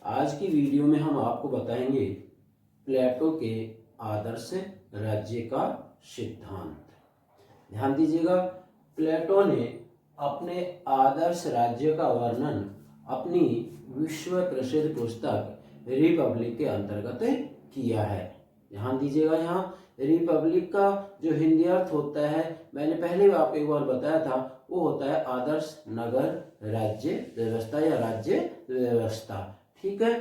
आज की वीडियो में हम आपको बताएंगे प्लेटो के आदर्श राज्य का सिद्धांत। ध्यान दीजिएगा, प्लेटो ने अपने आदर्श राज्य का वर्णन अपनी विश्व प्रसिद्ध पुस्तक रिपब्लिक के अंतर्गत किया है। ध्यान दीजिएगा, यहाँ रिपब्लिक का जो हिंदी अर्थ होता है, मैंने पहले भी आपको एक बार बताया था, वो होता है आदर्श नगर राज्य व्यवस्था या राज्य व्यवस्था। ठीक है।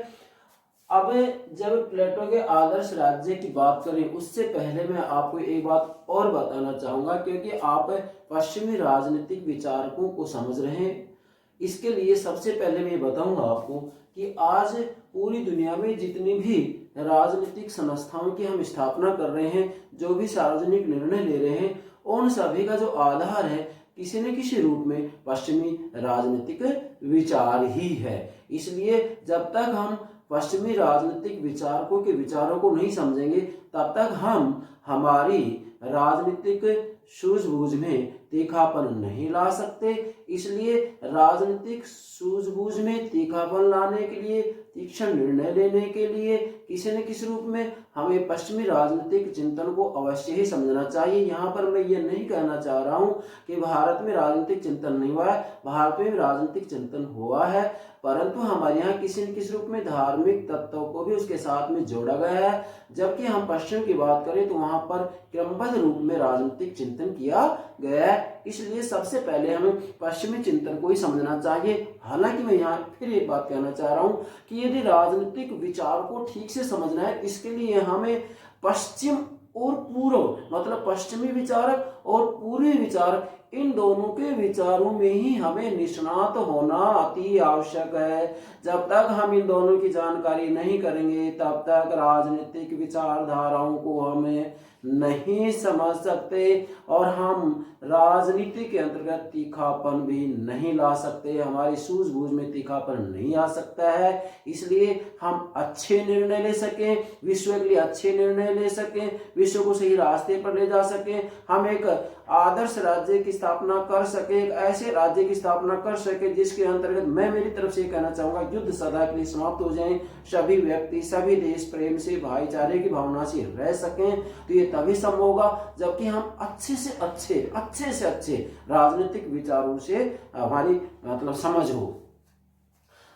अब जब प्लेटो के आदर्श राज्य की बात करें उससे पहले मैं आपको एक बात और बताना चाहूंगा, क्योंकि आप पश्चिमी राजनीतिक विचारकों को समझ रहे हैं। इसके लिए सबसे पहले मैं बताऊंगा आपको कि आज पूरी दुनिया में जितनी भी राजनीतिक संस्थाओं की हम स्थापना कर रहे हैं, जो भी सार्वजनिक निर्णय ले रहे हैं, उन सभी का जो आधार है किसी न किसी रूप में पश्चिमी राजनीतिक विचार ही है। इसलिए जब तक हम पश्चिमी राजनीतिक विचारकों के विचारों को नहीं समझेंगे तब तक हम हमारी राजनीतिक सूझबूझ में तीखापन नहीं ला सकते। इसलिए राजनीतिक सूझबूझ में तीखापन लाने के लिए, तीक्ष्ण निर्णय लेने के लिए किसी न किसी रूप में हमें पश्चिमी राजनीतिक चिंतन को अवश्य ही समझना चाहिए। यहाँ पर मैं ये नहीं कहना चाह रहा हूँ कि भारत में राजनीतिक चिंतन नहीं हुआ है, भारत में राजनीतिक चिंतन हुआ है, परंतु हमारे यहाँ किसी न किसी रूप में धार्मिक तत्वों को भी उसके साथ में जोड़ा गया है। जबकि हम पश्चिम की बात करें तो वहां पर क्रमबद्ध रूप में राजनीतिक चिंतन किया गया है। इसलिए सबसे पहले हमें पश्चिमी चिंतन को ही समझना चाहिए। हालांकि मैं यहाँ फिर एक बात कहना चाह रहा हूँ कि यदि राजनीतिक विचार को ठीक से समझना है, इसके लिए हमें पश्चिम और पूर्व मतलब पश्चिमी विचारक और पूर्वी विचारक, इन दोनों के विचारों में ही हमें निष्णात होना अति आवश्यक है। जब तक हम इन दोनों की जानकारी नहीं करेंगे तब तक राजनीतिक विचारधाराओं को हमें नहीं समझ सकते और हम राजनीति के अंतर्गत तीखापन भी नहीं ला सकते, हमारी सूझबूझ में तीखापन नहीं आ सकता है। इसलिए हम अच्छे निर्णय ले सकें, विश्व के लिए अच्छे निर्णय ले सकें, विश्व को सही रास्ते पर ले जा सकें, हम एक आदर्श राज्य की स्थापना कर सके, एक ऐसे राज्य की स्थापना कर सके जिसके अंतर्गत मैं मेरी तरफ से कहना चाहूंगा युद्ध सदा के लिए समाप्त हो जाए, सभी व्यक्ति सभी देश प्रेम से भाईचारे की भावना से रह सकें। तो ये तभी संभव होगा जबकि हम अच्छे से अच्छे राजनीतिक विचारों से हमारी मतलब समझ हो।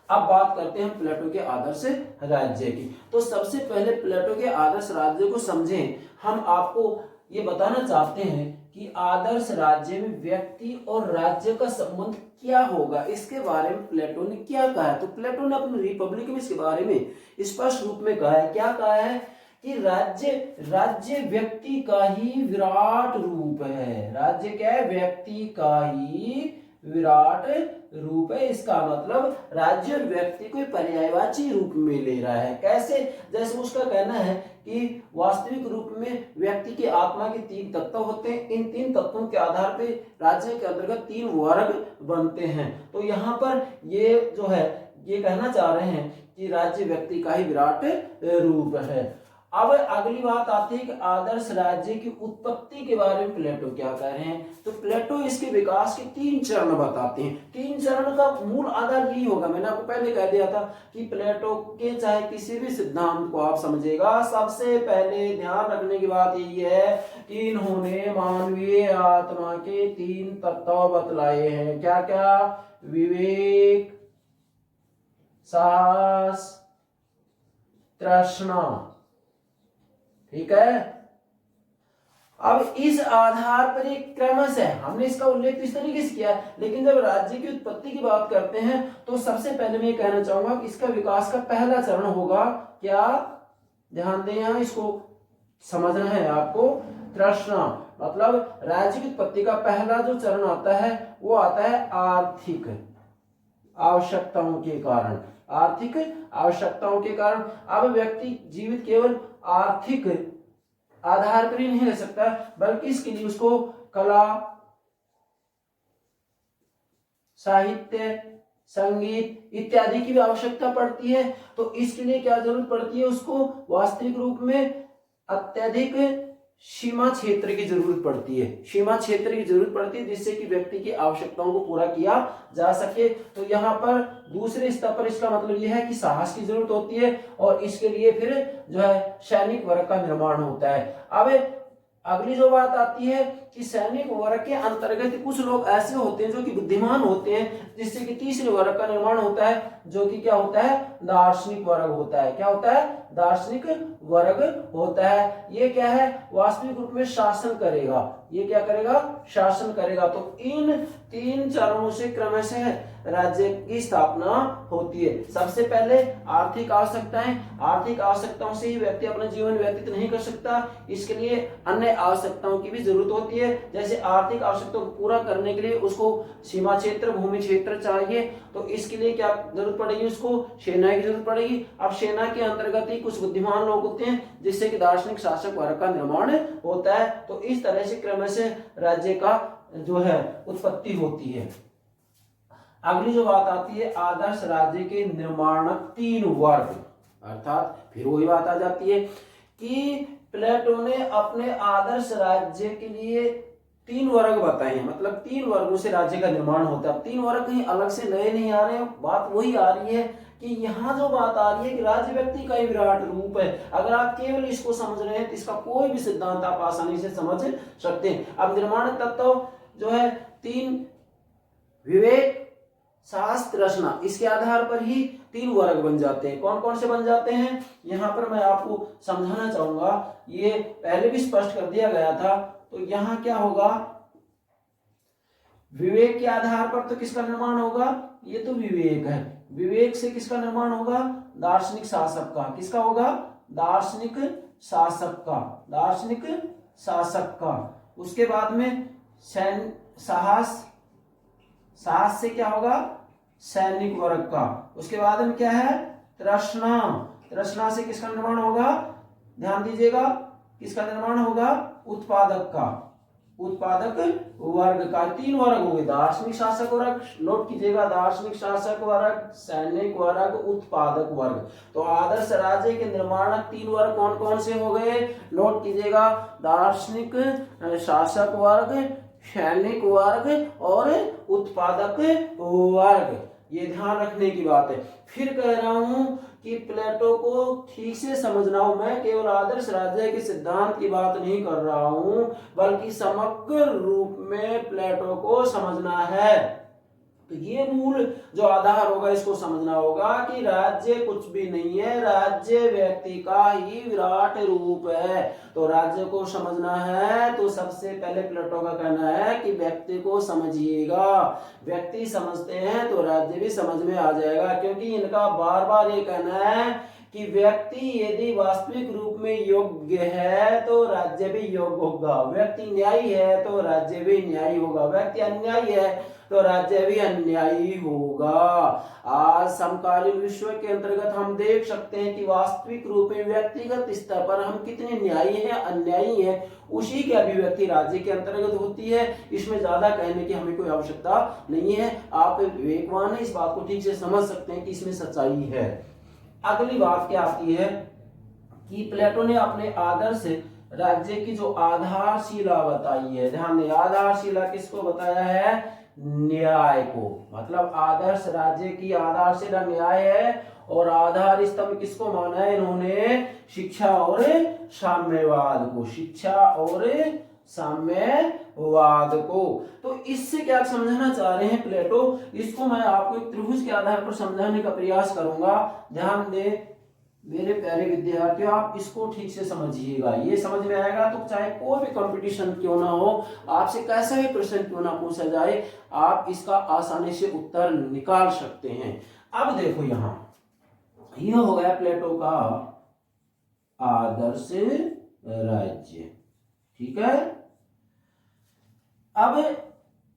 अब बात करते हैं प्लेटो के आदर्श राज्य की। तो सबसे पहले प्लेटो के आदर्श राज्य को समझें। हम आपको ये बताना चाहते हैं कि आदर्श राज्य में व्यक्ति और राज्य का संबंध क्या होगा, इसके बारे में प्लेटो ने क्या कहा है। तो प्लेटो ने अपनी रिपब्लिक में इसके बारे में स्पष्ट रूप में कहा है। क्या कहा है कि राज्य व्यक्ति का ही विराट रूप है। राज्य क्या है? व्यक्ति का ही विराट रूप है। इसका मतलब राज्य और व्यक्ति को पर्यायवाची रूप में ले रहा है। कैसे? जैसे उसका कहना है कि वास्तविक रूप में व्यक्ति की आत्मा के 3 तत्व होते हैं। इन 3 तत्वों के आधार पे राज्य के अंतर्गत 3 वर्ग बनते हैं। तो यहाँ पर ये जो है ये कहना चाह रहे हैं कि राज्य व्यक्ति का ही विराट रूप है। अब अगली बात आती है कि आदर्श राज्य की उत्पत्ति के बारे में प्लेटो क्या कह रहे हैं। तो प्लेटो इसके विकास के 3 चरण बताते हैं। 3 चरण का मूल आधार यही होगा। मैंने आपको पहले कह दिया था कि प्लेटो के चाहे किसी भी सिद्धांत को आप समझेगा, सबसे पहले ध्यान रखने की बात यही है कि इन्होंने मानवीय आत्मा के 3 तत्व बतलाए हैं। क्या क्या? विवेक, साहस, तृष्णा। ठीक है। अब इस आधार पर एक क्रमश है, हमने इसका उल्लेख इस तरीके से किया, लेकिन जब राज्य की उत्पत्ति की बात करते हैं तो सबसे पहले मैं कहना चाहूंगा कि इसका विकास का पहला चरण होगा क्या? ध्यान दें, यहां इसको समझना है आपको। तृष्णा मतलब राज्य की उत्पत्ति का पहला जो चरण आता है वो आता है आर्थिक आवश्यकताओं के कारण। आर्थिक आवश्यकताओं के कारण अब व्यक्ति जीवित केवल आर्थिक आधार पर ही नहीं रह सकता, बल्कि इसके लिए उसको कला, साहित्य, संगीत इत्यादि की भी आवश्यकता पड़ती है। तो इसके लिए क्या जरूरत पड़ती है? उसको वास्तविक रूप में अत्यधिक सीमा क्षेत्र की जरूरत पड़ती है, सीमा क्षेत्र की जरूरत पड़ती है जिससे कि व्यक्ति की आवश्यकताओं को पूरा किया जा सके। तो यहाँ पर दूसरे स्तर पर इसका मतलब यह है कि साहस की जरूरत होती है और इसके लिए फिर जो है सैनिक वर्ग का निर्माण होता है। अब अगली जो बात आती है कि सैनिक वर्ग के अंतर्गत कुछ लोग ऐसे होते हैं जो कि बुद्धिमान होते हैं, जिससे कि तीसरे वर्ग का निर्माण होता है, जो कि क्या होता है, दार्शनिक वर्ग होता है। क्या होता है, दार्शनिक वर्ग होता है। ये क्या है, वास्तविक रूप में शासन करेगा। ये क्या करेगा, शासन करेगा। तो इन तीन चरणों से क्रमशः राज्य की स्थापना होती है। सबसे पहले आर्थिक आवश्यकताएं, आर्थिक आवश्यकताओं से ही व्यक्ति अपना जीवन व्यतीत नहीं कर सकता, इसके लिए अन्य आवश्यकताओं की भी जरूरत होती है। जैसे आर्थिक आवश्यकताओं को पूरा करने के लिए उसको सीमा क्षेत्र, भूमि क्षेत्र चाहिए, तो इसके लिए क्या जरूरत पड़ेगी, उसको सेना की जरूरत पड़ेगी। अब सेना के अंतर्गत ही कुछ बुद्धिमान लोग होते हैं जिससे कि दार्शनिक शासक वर्ग का निर्माण होता है। तो इस तरह से क्रमशः राज्य का जो है उत्पत्ति होती है। अगली जो बात आती है, आदर्श राज्य के निर्माणक तीन वर्ग, अर्थात फिर वही बात आ जाती है कि प्लेटो ने अपने आदर्श राज्य के लिए तीन वर्ग बताए हैं, मतलब तीन वर्गों से राज्य का निर्माण होता है। तीन वर्ग कहीं अलग से नए नहीं आ रहे हैं, बात वही आ रही है कि यहाँ जो बात आ रही है कि राज्य व्यक्ति का ही विराट रूप है। अगर आप केवल इसको समझ रहे हैं तो इसका कोई भी सिद्धांत आप आसानी से समझ सकते हैं। अब निर्माण तत्व जो है तीन, विवेक, साहस, तृष्णा, इसके आधार पर ही तीन वर्ग बन जाते हैं। कौन कौन से बन जाते हैं, यहाँ पर मैं आपको समझाना चाहूंगा। ये पहले भी स्पष्ट कर दिया गया था। तो यहाँ क्या होगा, विवेक के आधार पर तो किसका निर्माण होगा, ये तो विवेक है। विवेक से किसका निर्माण होगा, दार्शनिक शासक का। किसका होगा, दार्शनिक शासक का, दार्शनिक शासक का। उसके बाद में साहस, साहस से क्या होगा, सैनिक वर्ग का। उसके बाद में क्या है, तृष्णा, तृष्णा से किसका निर्माण होगा, ध्यान दीजिएगा, किसका निर्माण होगा, उत्पादक का, उत्पादक वर्ग का। तीन वर्ग हो गए, दार्शनिक शासक वर्ग, नोट कीजिएगा, दार्शनिक शासक वर्ग, सैनिक वर्ग, उत्पादक वर्ग। तो आदर्श राज्य के निर्माण तीन वर्ग कौन कौन से हो गए, नोट कीजिएगा, दार्शनिक शासक वर्ग, सैनिक वर्ग और उत्पादक वर्ग। ये ध्यान रखने की बात है। फिर कह रहा हूं कि प्लेटो को ठीक से समझना हो, मैं केवल आदर्श राज्य के सिद्धांत की बात नहीं कर रहा हूं, बल्कि समग्र रूप में प्लेटो को समझना है। तो ये मूल जो आधार होगा इसको समझना होगा कि राज्य कुछ भी नहीं है, राज्य व्यक्ति का ही विराट रूप है। तो राज्य को समझना है तो सबसे पहले प्लेटो का कहना है कि व्यक्ति को समझिएगा। व्यक्ति समझते हैं तो राज्य भी समझ में आ जाएगा, क्योंकि इनका बार बार ये कहना है कि व्यक्ति यदि वास्तविक रूप में योग्य है तो राज्य भी योग्य होगा, व्यक्ति न्यायी है तो राज्य भी न्यायी होगा, व्यक्ति अन्यायी है तो राज्य भी अन्यायी होगा। आज समकालीन विश्व के अंतर्गत हम देख सकते हैं कि वास्तविक रूप में व्यक्तिगत स्तर पर हम कितने न्यायी हैं, अन्यायी हैं, उसी की अभिव्यक्ति राज्य के अंतर्गत होती है। इसमें ज्यादा कहने की हमें कोई आवश्यकता नहीं है। आप विवेकवान हैं, इस बात को ठीक से समझ सकते हैं कि इसमें सच्चाई है। अगली बात क्या आती है कि प्लेटो ने अपने आदर्श राज्य की जो आधारशिला बताई है, ध्यान दें, आधारशिला किसको बताया है, न्याय को। मतलब आदर्श राज्य की आधारशिला न्याय है और आधार स्तंभ किसको माना है इन्होंने, शिक्षा और साम्यवाद को, शिक्षा और साम्यवाद को। तो इससे क्या समझाना चाह रहे हैं प्लेटो, इसको मैं आपको एक त्रिभुज के आधार पर समझाने का प्रयास करूंगा। ध्यान दें मेरे प्यारे विद्यार्थियों, आप इसको ठीक से समझिएगा। ये समझ में आएगा तो चाहे कोई भी कंपटीशन क्यों ना हो, आपसे कैसा भी प्रश्न क्यों ना पूछा जाए, आप इसका आसानी से उत्तर निकाल सकते हैं। अब देखो यहां यह हो गया प्लेटो का आदर्श राज्य, ठीक है। अब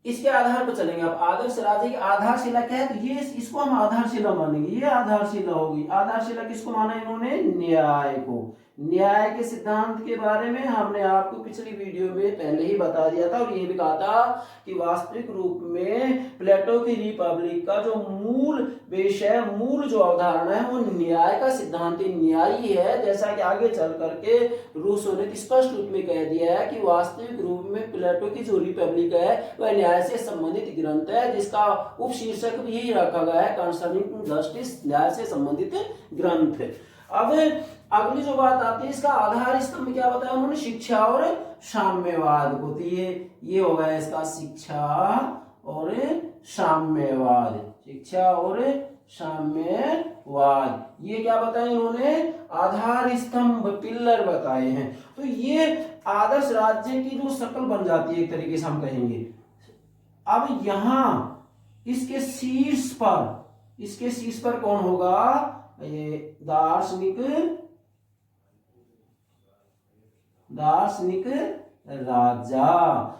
इसके आधार पर चलेंगे। अब आदर्श राज्य की आधारशिला क्या है, तो ये इसको हम आधारशिला मानेंगे, ये आधारशिला होगी। आधारशिला किसको माना इन्होंने, न्याय को। न्याय के सिद्धांत के बारे में हमने आपको पिछली वीडियो में पहले ही बता दिया था और ये भी कहा था कि वास्तविक रूप में प्लेटो की रिपब्लिक का जो मूल विषय, मूल जो अवधारणा है वो न्याय का सिद्धांत न्याय ही है। जैसा कि आगे चल करके रूसो ने स्पष्ट रूप में कह दिया है कि वास्तविक रूप में प्लेटो की जो रिपब्लिक है वह न्याय से संबंधित ग्रंथ है, जिसका उपशीर्षक भी यही रखा गया है, कंसर्निंग जस्टिस, न्याय से संबंधित ग्रंथ। अब अगली जो बात आती है, इसका आधार स्तंभ क्या बताया उन्होंने, शिक्षा और साम्यवाद को। तो ये हो गया इसका शिक्षा और साम्यवाद, शिक्षा और साम्यवाद, ये क्या बताया इन्होंने, आधार स्तंभ, पिलर बताए हैं। तो ये आदर्श राज्य की जो शक्ल बन जाती है एक तरीके से हम कहेंगे। अब यहां इसके शीर्ष पर कौन होगा, ये दार्शनिक राजा।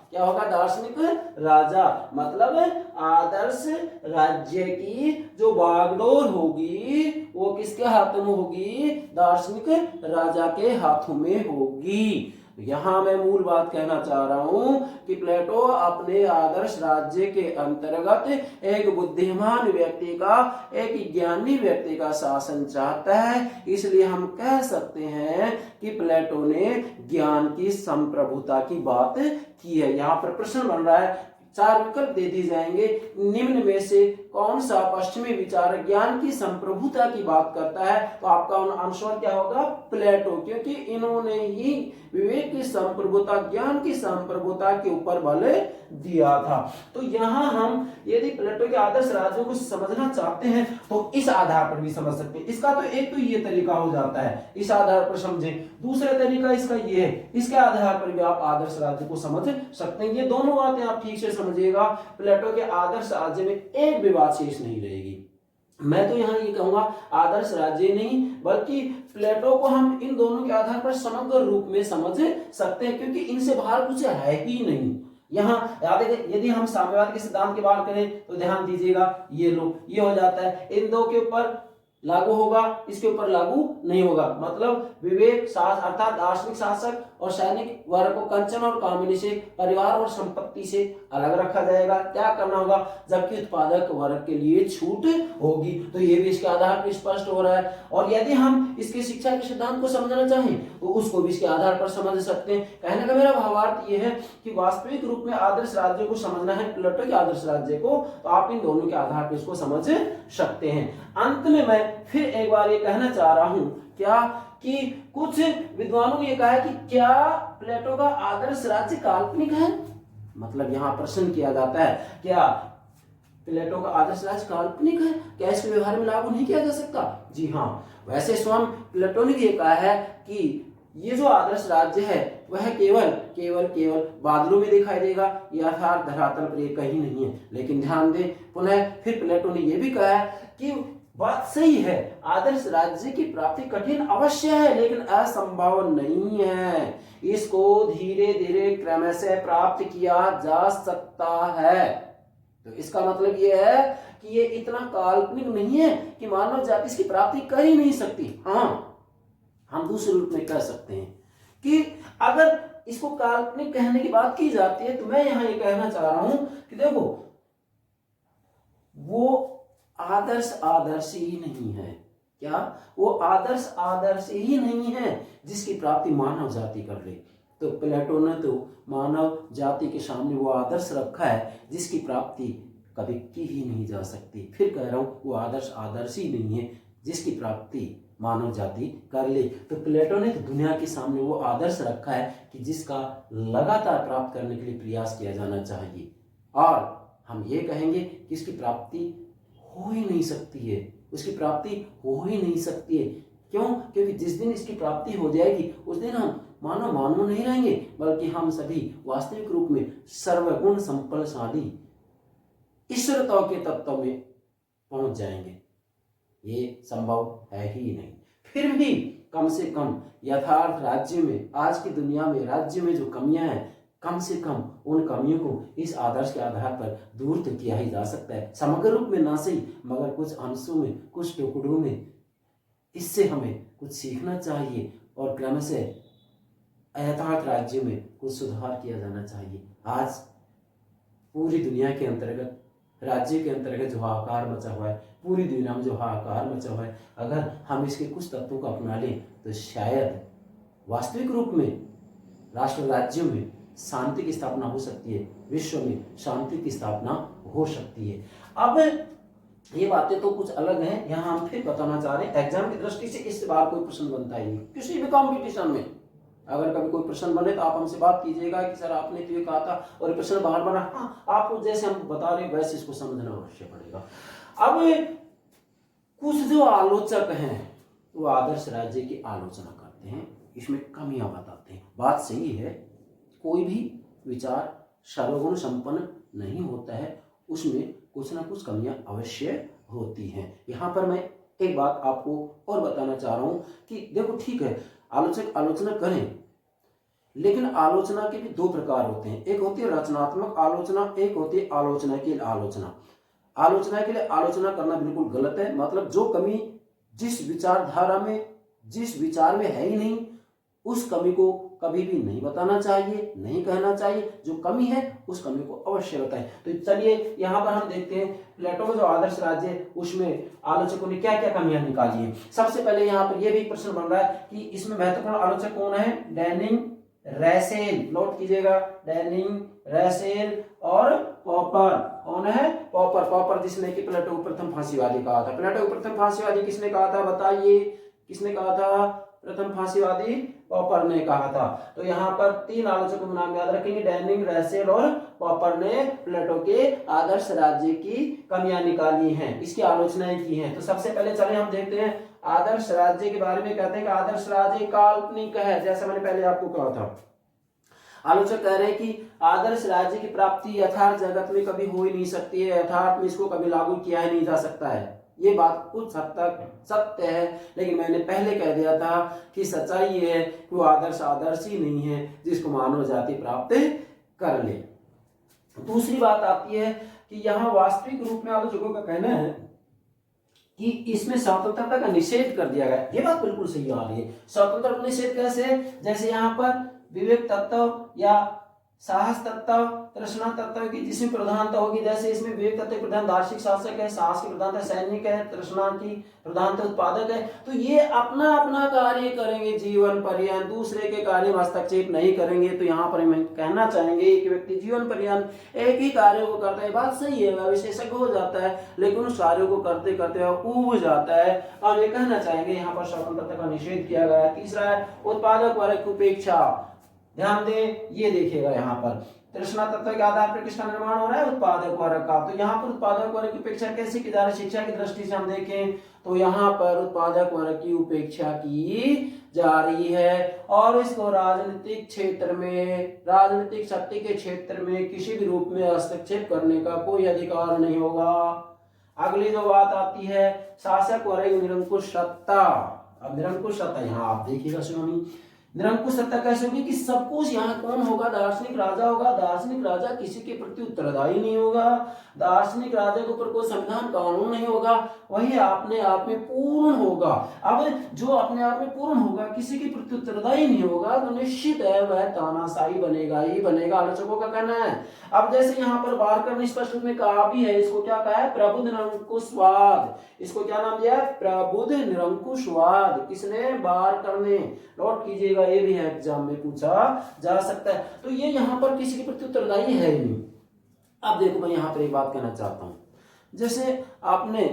क्या होगा, दार्शनिक राजा, मतलब आदर्श राज्य की जो बागडोर होगी वो किसके हाथों में होगी, दार्शनिक राजा के हाथों में होगी। यहां मैं मूल बात कहना चाह रहा हूं कि प्लेटो अपने आदर्श राज्य के अंतर्गत एक बुद्धिमान व्यक्ति का, एक ज्ञानी व्यक्ति का शासन चाहता है। इसलिए हम कह सकते हैं कि प्लेटो ने ज्ञान की संप्रभुता की बात की है। यहाँ पर प्रश्न बन रहा है, 4 विकल्प दे दिए जाएंगे, निम्न में से कौन सा पश्चिमी विचारक ज्ञान की संप्रभुता की बात करता है, तो आपका आंसर क्या होगा, प्लेटो, क्योंकि इन्होंने ही विवेक की संप्रभुता, ज्ञान की संप्रभुता के ऊपर बल दिया था। तो यहाँ हम यदि प्लेटो के आदर्श राज्यों को समझना चाहते हैं तो इस आधार पर भी समझ सकते हैं। इसका तो एक तो ये तरीका हो जाता है, इस आधार पर समझें। दूसरा तरीका इसका ये है, इसके आधार पर भी आप आदर्श राज्य को समझ सकते हैं। ये दोनों बातें आप ठीक से समझिएगा, प्लेटो के आदर्श राज्य में एक भी बात शेष नहीं रहेगी। मैं तो यहाँ ये कहूंगा आदर्श राज्य नहीं बल्कि प्लेटो को हम इन दोनों के आधार पर समग्र रूप में समझ सकते हैं, क्योंकि इनसे बाहर कुछ है ही नहीं। यहाँ याद है, यदि हम साम्यवाद के सिद्धांत की बात करें तो ध्यान दीजिएगा, ये हो जाता है, इन दो के ऊपर लागू होगा, इसके ऊपर लागू नहीं होगा। मतलब विवेक अर्थात दार्शनिक शासक और सैनिक वर्ग को कंचन और कामिनी से, परिवार और संपत्ति से अलग रखा जाएगा। क्या करना होगा, जबकि उत्पादक वर्ग के लिए छूट होगी। तो ये भी इसके आधार पर स्पष्ट हो रहा है। और यदि हम इसके शिक्षा के सिद्धांत को समझना चाहें तो उसको भी इसके आधार पर समझ सकते हैं। कहने का मेरा भावार्थ ये है कि वास्तविक रूप में आदर्श राज्य को समझना है, प्लेटो के आदर्श राज्य को, तो आप इन दोनों के आधार पर इसको समझ सकते हैं। अंत में मैं फिर एक बार ये कहना चाह रहा हूं क्या, कि कुछ विद्वानों ने ये कहा है कि क्या प्लेटो का आदर्श राज्य काल्पनिक है। मतलब यहां प्रश्न किया जाता है, क्या प्लेटो का आदर्श राज्य काल्पनिक है, क्या इसको व्यवहार में लागू नहीं किया जा सकता। जी हाँ, वैसे स्वयं प्लेटो ने ये कहा है कि ये जो आदर्श राज्य है वह केवल बादलों में दिखाई देगा, यथार्थ धरातल पर ये कहीं नहीं है। लेकिन ध्यान दें पुनः, फिर प्लेटो ने यह भी कहा है कि बात सही है, आदर्श राज्य की प्राप्ति कठिन अवश्य है लेकिन असंभव नहीं है। इसको धीरे धीरे क्रमशः प्राप्त किया जा सकता है। तो इसका मतलब यह है कि ये इतना काल्पनिक नहीं है कि मानव जाति इसकी प्राप्ति कर ही नहीं सकती। हाँ, हम दूसरे रूप में कह सकते हैं कि अगर इसको काल्पनिक कहने की बात की जाती है तो मैं यहां ये कहना चाह रहा हूं कि देखो, वो आदर्श ही नहीं है। क्या वो आदर्श ही नहीं है जिसकी प्राप्ति मानव जाति कर ले। तो प्लेटो ने तो मानव जाति के सामने वो आदर्श रखा है जिसकी प्राप्ति कभी की ही नहीं जा सकती। फिर कह रहा हूं, वो आदर्श ही नहीं है जिसकी प्राप्ति मानव जाति कर ले। तो प्लेटो ने तो दुनिया के सामने वो आदर्श रखा है कि जिसका लगातार प्राप्त करने के लिए प्रयास किया जाना चाहिए। और हम ये कहेंगे कि इसकी प्राप्ति हो ही नहीं सकती है, उसकी प्राप्ति हो ही नहीं सकती है। क्यों? क्योंकि जिस दिन इसकी प्राप्ति हो जाएगी उस दिन हम मानव नहीं रहेंगे, बल्कि हम सभी वास्तविक रूप में सर्वगुण संपन्नशाली ईश्वरत्व के तत्व में पहुंच जाएंगे। ये संभव है ही नहीं। फिर भी कम से कम यथार्थ राज्य में, आज की दुनिया में राज्य में जो कमियां हैं, कम से कम उन कमियों को इस आदर्श के आधार पर दूर तो किया ही जा सकता है। समग्र रूप में ना सही, मगर कुछ अंशों में, कुछ टुकड़ों में इससे हमें कुछ सीखना चाहिए और क्रम से यथार्थ राज्य में कुछ सुधार किया जाना चाहिए। आज पूरी दुनिया के अंतर्गत, राज्य के अंतर्गत जो हाहाकार मचा हुआ है, पूरी दुनिया में जो हाहाकार मचा हुआ है, अगर हम इसके कुछ तत्वों को अपना लें तो शायद वास्तविक रूप में राष्ट्र राज्यों में शांति की स्थापना हो सकती है, विश्व में शांति की स्थापना हो सकती है। अब ये बातें तो कुछ अलग हैं, यहाँ हम फिर बताना चाह रहे हैं एग्जाम की दृष्टि से इस बार कोई प्रश्न बनता ही नहीं किसी भी कंपटीशन में। अगर कभी कोई प्रश्न बने तो आप हमसे बात कीजिएगा कि सर आपने तो ये कहा था और प्रश्न बाहर बना, हाँ आपको जैसे हम बता रहे वैसे इसको समझना अवश्य पड़ेगा। अब कुछ जो आलोचक हैं वो आदर्श राज्य की आलोचना करते हैं, इसमें कमियां बताते हैं। बात सही है, कोई भी विचार सर्वगुण संपन्न नहीं होता है, उसमें कुछ ना कुछ कमियां अवश्य होती हैं। यहाँ पर मैं एक बात आपको और बताना चाह रहा हूँ कि देखो ठीक है, आलोचक आलोचना करें, लेकिन आलोचना के भी दो प्रकार होते हैं। एक होती है रचनात्मक आलोचना, एक होती है आलोचना की आलोचना। आलोचना के लिए आलोचना करना बिल्कुल गलत है, मतलब जो कमी जिस विचारधारा में, जिस विचार में है ही नहीं, उस कमी को कभी भी नहीं बताना चाहिए, नहीं कहना चाहिए। जो कमी है उस कमी को अवश्य बताएं। तो चलिए यहाँ पर हम देखते हैं प्लेटो का जो आदर्श राज्य है उसमें आलोचकों ने क्या क्या कमियां निकाली है। सबसे पहले यहाँ पर यह भी प्रश्न बन रहा है कि इसमें महत्वपूर्ण आलोचक कौन है? डैनिंग, रैसेल, नोट कीजिएगा, डैनिंग, रैसेल और पॉपर। कौन है? पॉपर। पॉपर जिसने कि प्लेटो को प्रथम फांसीवादी कहा था। प्लेटो को प्रथम फांसीवादी किसने कहा था बताइए? किसने कहा था? प्रथम फांसीवादी पॉपर ने कहा था। तो यहाँ पर तीन आलोचकों के नाम याद रखेंगे, डैनिंग, रैसेल और पॉपर ने प्लेटो के आदर्श राज्य की कमियां निकाली हैं, इसकी आलोचनाएं की हैं। तो सबसे पहले चले हम देखते हैं आदर्श राज्य के बारे में। कहते हैं कि आदर्श राज्य काल्पनिक है, जैसा मैंने पहले आपको कहा था। आलोचक कह रहे हैं कि आदर्श राज्य की प्राप्ति यथार्थ जगत में कभी हो ही नहीं सकती है, यथार्थ में इसको कभी लागू किया ही नहीं जा सकता है। ये बात कुछ हद तक सत्य है, लेकिन मैंने पहले कह दिया था कि सच्चाई ये है कि वो आदर्श ही नहीं है जिसको मानव जाति प्राप्त कर ले। दूसरी बात आती है कि यहाँ वास्तविक रूप में आलोचकों का कहना है कि इसमें स्वतंत्रता का निषेध कर दिया गया। ये बात बिल्कुल सही आ रही है। स्वतंत्रता का निषेध कैसे? जैसे यहाँ पर विवेक तत्व या साहस तत्व, तृष्णा तत्व की जिसमें प्रधानता होगी, जैसे इसमें विवेक तत्व प्रधान दार्शनिक शासक है, साहस की प्रधानता सैनिक है, तृष्णा की प्रधानता उत्पादक है। तो ये अपना अपना कार्य करेंगे जीवन पर्यंत, दूसरे के कार्य में हस्तक्षेप नहीं करेंगे। तो यहाँ पर हम कहना चाहेंगे एक व्यक्ति जीवन पर्यंत एक ही कार्य को करता है, बात सही है, वह विशेषज्ञ हो जाता है, लेकिन उस कार्य को करते करते वह ऊब जाता है। और ये कहना चाहेंगे यहाँ पर स्वतंत्रता का निषेध किया गया है। तीसरा है उत्पादक वर्ग की उपेक्षा। ध्यान दें, ये देखिएगा यहाँ पर तृष्णा तत्व के आधार पर किसका निर्माण हो रहा है? उत्पादक वर्ग का। तो यहाँ पर उत्पादक वर्ग की उपेक्षा कैसे की जा रही है? शिक्षा की दृष्टि से हम देखें तो यहाँ पर उत्पादक वर्ग की उपेक्षा की जा रही है और इसको राजनीतिक क्षेत्र में, राजनीतिक शक्ति के क्षेत्र में किसी भी रूप में हस्तक्षेप करने का कोई अधिकार नहीं होगा। अगली जो बात आती है शासक वर्ग निरंकुश सत्ता। अब निरंकुश सत्ता यहाँ आप देखिएगा सुनामी, निरंकुश सत्ता कैसे होगी कि सब कुछ यहाँ कौन होगा? दार्शनिक राजा होगा। दार्शनिक राजा किसी के प्रति उत्तरदायी नहीं होगा, दार्शनिक राजा के ऊपर कोई संविधान कानून नहीं होगा, वही अपने आप में पूर्ण होगा। अब जो अपने आप में पूर्ण होगा, किसी के प्रति उत्तरदायी नहीं होगा, तो निश्चित है वह तानाशाही बनेगा ही बनेगा, आलोचकों का कहना है। अब जैसे यहाँ पर बारकर ने स्पष्ट रूप में कहा भी है, इसको क्या कहा है? प्रबुद्ध निरंकुशवाद। इसको क्या नाम दिया है? प्रबुद्ध निरंकुशवाद। किसने? बारकर ने। नोट कीजिएगा, ये भी है एग्जाम में पूछा जा सकता है। तो ये यहाँ पर किसी के प्रति उत्तरदायी है ही नहीं। अब देखो मैं यहाँ पर एक बात कहना चाहता हूं, जैसे आपने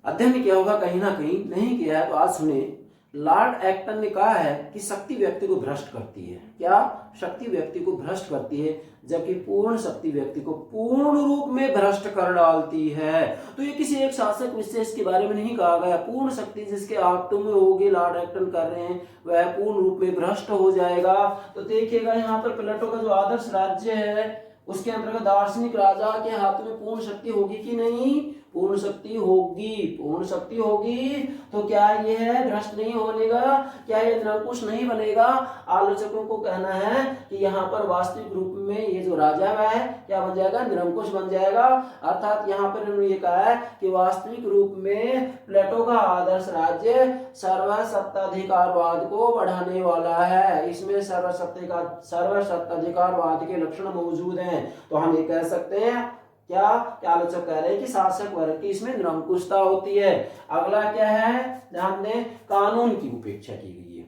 अध्ययन किया होगा कहीं ना कहीं, नहीं किया है तो आज सुने। लॉर्ड एक्टन ने कहा है कि शक्ति व्यक्ति को भ्रष्ट करती है। क्या? शक्ति व्यक्ति को भ्रष्ट करती है, जबकि पूर्ण शक्ति व्यक्ति को पूर्ण रूप में भ्रष्ट कर डालती है। तो ये किसी एक शासक विशेष के बारे में नहीं कहा गया। पूर्ण शक्ति जिसके हाथों में होगी, लॉर्ड एक्टन कर रहे हैं, वह पूर्ण रूप में भ्रष्ट हो जाएगा। तो देखिएगा यहाँ पर प्लेटो का जो आदर्श राज्य है उसके अंतर्गत दार्शनिक राजा के हाथ में पूर्ण शक्ति होगी कि नहीं? पूर्ण शक्ति होगी, पूर्ण शक्ति होगी तो क्या ये है भ्रष्ट नहीं होनेगा, क्या ये निरंकुश नहीं बनेगा। आलोचकों को कहना है कि यहाँ पर वास्तविक रूप में ये जो राजा है क्या बन जाएगा, निरंकुश बन जाएगा। अर्थात यहाँ पर इन्होंने ये कहा है कि वास्तविक रूप में प्लेटो का आदर्श राज्य सर्वसत्ताधिकारवाद को बढ़ाने वाला है। इसमें सर्वसत्ताधिकारवाद के लक्षण मौजूद हैं। तो हम ये कह सकते हैं क्या आलोचक कह रहे हैं कि शासक वर्ग की इसमें निरंकुशता होती है। अगला क्या है, ध्यान दें, कानून की उपेक्षा की गई है।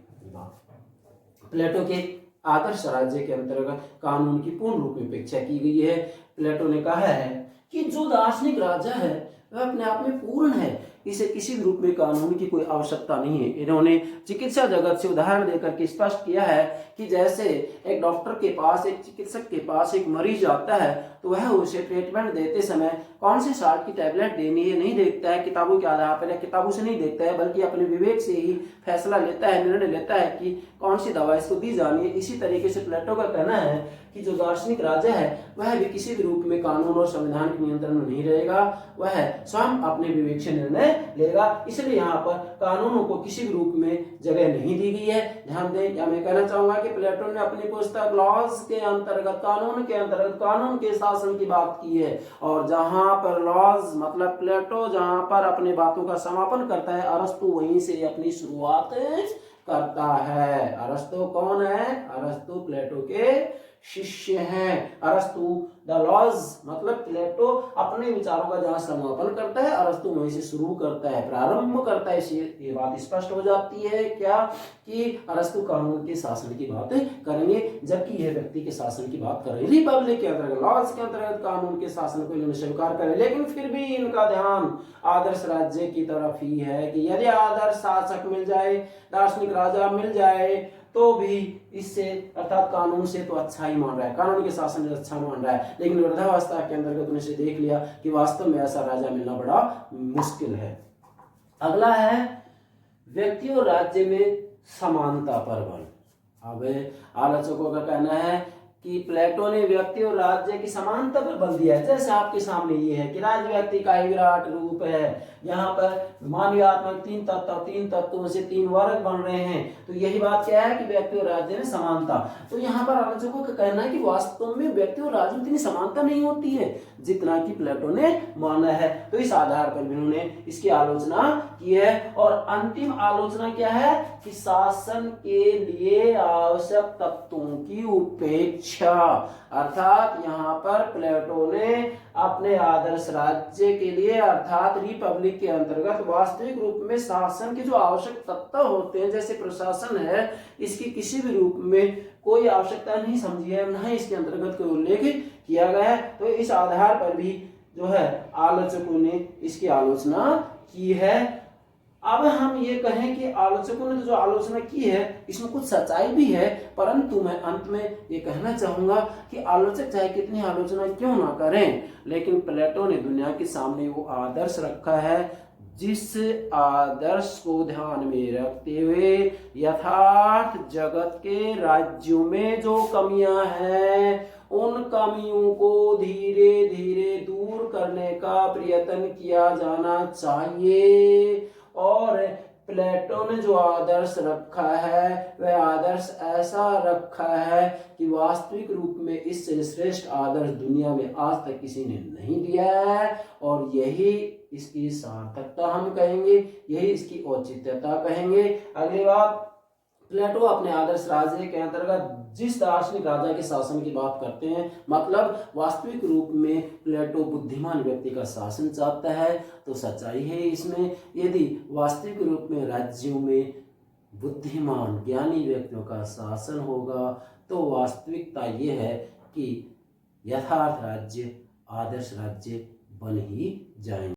प्लेटो के आदर्श राज्य के अंतर्गत कानून की पूर्ण रूप में उपेक्षा की गई है। प्लेटो ने कहा है कि जो दार्शनिक राजा है वह अपने आप में पूर्ण है, इसे किसी भी रूप में कानून की कोई आवश्यकता नहीं है। इन्होंने चिकित्सा जगत से उदाहरण देकर के स्पष्ट किया है कि जैसे एक डॉक्टर के पास, एक चिकित्सक के पास एक मरीज आता है तो वह उसे ट्रीटमेंट देते समय कौन सी साल्ट की टैबलेट देनी है नहीं देखता है किताबों के आधार पर, या किताबों से नहीं देखता है, बल्कि अपने विवेक से ही फैसला लेता है, निर्णय लेता है कि कौन सी दवा इसको दी जानी है। इसी तरीके से प्लेटो का कहना है कि जो दार्शनिक राजा है वह भी किसी भी रूप में कानून और संविधान के नियंत्रण में नहीं रहेगा, वह स्वयं अपने विवेक से निर्णय लेगा। इसलिए यहाँ पर कानूनों को किसी भी रूप में जगह नहीं दी गई है। ध्यान दें, या मैं कहना चाहूंगा कि प्लेटो ने अपनी पुस्तक लॉज के अंतर्गत, कानून के अंतर्गत कानून के शासन की बात की है। और जहां पर लॉज मतलब प्लेटो जहां पर अपने बातों का समापन करता है, अरस्तु वहीं से अपनी शुरुआत करता है। अरस्तु कौन है, अरस्तु प्लेटो के शिष्य हैं। अरस्तु द लॉज मतलब प्लेटो अपने विचारों का जहां समापन करता है, अरस्तु वहीं से शुरू करता है, प्रारंभ करता है। ये बात स्पष्ट हो जाती है क्या कि अरस्तु कानून के शासन की बात करेंगे, जबकि यह व्यक्ति के शासन की बात करेंगे। रिपब्लिक के अंतर्गत, लॉज के अंतर्गत कानून के शासन को इन्होंने स्वीकार करे, लेकिन फिर भी इनका ध्यान आदर्श राज्य की तरफ ही है कि यदि आदर्श शासक मिल जाए, दार्शनिक राजा मिल जाए तो भी इससे अर्थात कानून से तो अच्छा ही मान रहा है, कानून के शासन से अच्छा मान रहा है। लेकिन वृद्धावस्था के अंतर्गत उन्हें देख लिया कि वास्तव में ऐसा राजा मिलना बड़ा मुश्किल है। अगला है व्यक्ति और राज्य में समानता पर बल। अब आलोचकों का कहना है कि प्लेटो ने व्यक्ति और राज्य की समानता पर बल दिया है। जैसे आपके सामने ये है कि राज्य व्यक्ति का ही विराट रूप है, यहाँ पर मानवीयात्मक तीन तत्वों से 3 वर्ग बन रहे हैं। तो यही बात क्या है कि व्यक्ति और राज्य में समानता। तो यहाँ पर आलोचकों का कहना है कि वास्तव में व्यक्ति और राज्य में इतनी समानता नहीं होती है जितना कि प्लेटो ने माना है। तो इस आधार पर उन्होंने इसकी आलोचना की है। और अंतिम आलोचना क्या है कि शासन के लिए आवश्यक तत्वों की उपेक्षा। अर्थात यहाँ पर प्लेटो ने अपने आदर्श राज्य के लिए अर्थात रिपब्लिक के अंतर्गत वास्तविक रूप में शासन के जो आवश्यक तत्व होते हैं, जैसे प्रशासन है, इसकी किसी भी रूप में कोई आवश्यकता नहीं समझी है, न इसके अंतर्गत कोई उल्लेख किया गया है। तो इस आधार पर भी जो है आलोचकों ने इसकी आलोचना की है। अब हम ये कहें कि आलोचकों ने जो आलोचना की है इसमें कुछ सच्चाई भी है, परंतु मैं अंत में ये कहना चाहूंगा कि आलोचक चाहे कितनी आलोचना क्यों ना करें, लेकिन प्लेटो ने दुनिया के सामने वो आदर्श रखा है जिस आदर्श को ध्यान में रखते हुए यथार्थ जगत के राज्यों में जो कमियां हैं उन कमियों को धीरे धीरे दूर करने का प्रयत्न किया जाना चाहिए। और प्लेटो ने जो आदर्श रखा है वह आदर्श ऐसा रखा है कि वास्तविक रूप में इससे श्रेष्ठ आदर्श दुनिया में आज तक किसी ने नहीं दिया है। और यही इसकी सार्थकता हम कहेंगे, यही इसकी औचित्यता कहेंगे। अगली बात, प्लेटो अपने आदर्श राज्य के अंतर्गत जिस दार्शनिक राजा के शासन की बात करते हैं, मतलब वास्तविक रूप में प्लेटो बुद्धिमान व्यक्ति का शासन चाहता है। तो सच्चाई है इसमें, यदि वास्तविक रूप में राज्यों में बुद्धिमान ज्ञानी व्यक्तियों का शासन होगा तो वास्तविकता यह है कि यथार्थ राज्य आदर्श राज्य बन ही जाएंगे।